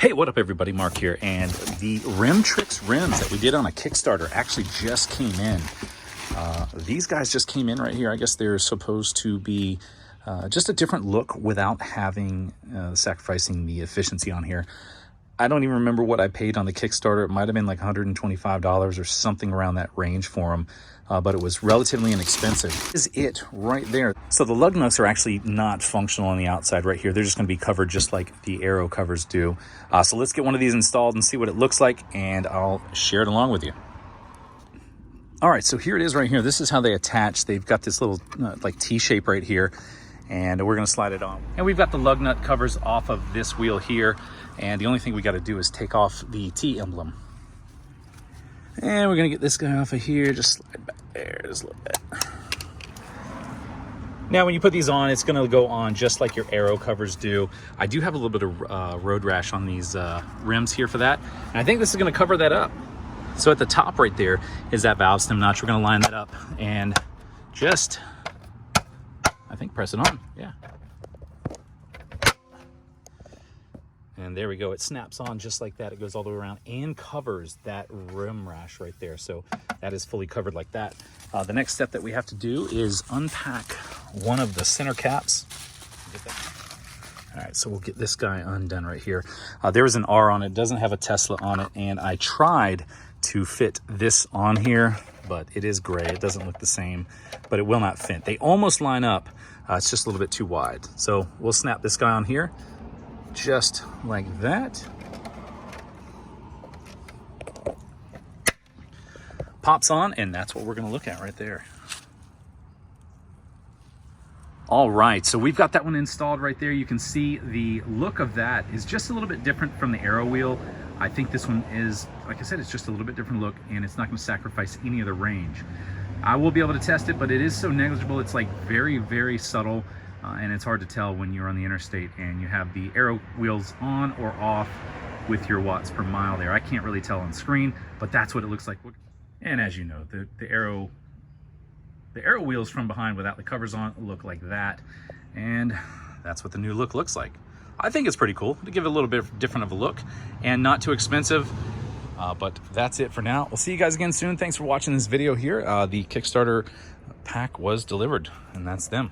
Hey, what up everybody, Mark here, and the Rimtrix rims that we did on a Kickstarter actually just came in. These guys just came in right here. I guess they're supposed to be just a different look without having sacrificing the efficiency on here. I don't even remember what I paid on the Kickstarter. It might have been like $125 or something around that range for them, but it was relatively inexpensive. This is it right there. So the lug nuts are actually not functional on the outside right here. They're just going to be covered just like the aero covers do. So let's get one of these installed and see what it looks like, and I'll share it along with you. All right, so here it is right here. This is how they attach. They've got this little like T-shape right here, and we're going to slide it on. And we've got the lug nut covers off of this wheel here, and the only thing we got to do is take off the T emblem. And we're going to get this guy off of here. Just slide back there just a little bit. Now, when you put these on, it's going to go on just like your aero covers do. I do have a little bit of road rash on these rims here for that, and I think this is going to cover that up. So at the top right there is that valve stem notch. We're going to line that up and just, I think, press it on. Yeah. And there we go. It snaps on just like that. It goes all the way around and covers that rim rash right there. So that is fully covered like that. The next step that we have to do is unpack one of the center caps. All right, so we'll get this guy undone right here. There is an R on it. It doesn't have a Tesla on it, and I tried to fit this on here, but it is gray. It doesn't look the same, but it will not fit. They almost line up. It's just a little bit too wide. So we'll snap this guy on here just like that. Pops on, and that's what we're going to look at right there. All right, so we've got that one installed right there. You can see the look of that is just a little bit different from the aero wheel. I think this one is, like I said, it's just a little bit different look, and it's not going to sacrifice any of the range. I will be able to test it, but it is so negligible. It's like very, very subtle, and it's hard to tell when you're on the interstate and you have the aero wheels on or off with your watts per mile there. I can't really tell on screen, but that's what it looks like. And as you know, the aero wheels from behind without the covers on look like that, and that's what the new look looks like. I think it's pretty cool to give it a little bit different of a look and not too expensive, but that's it for now. We'll see you guys again soon. Thanks for watching this video here. The Kickstarter pack was delivered, and that's them.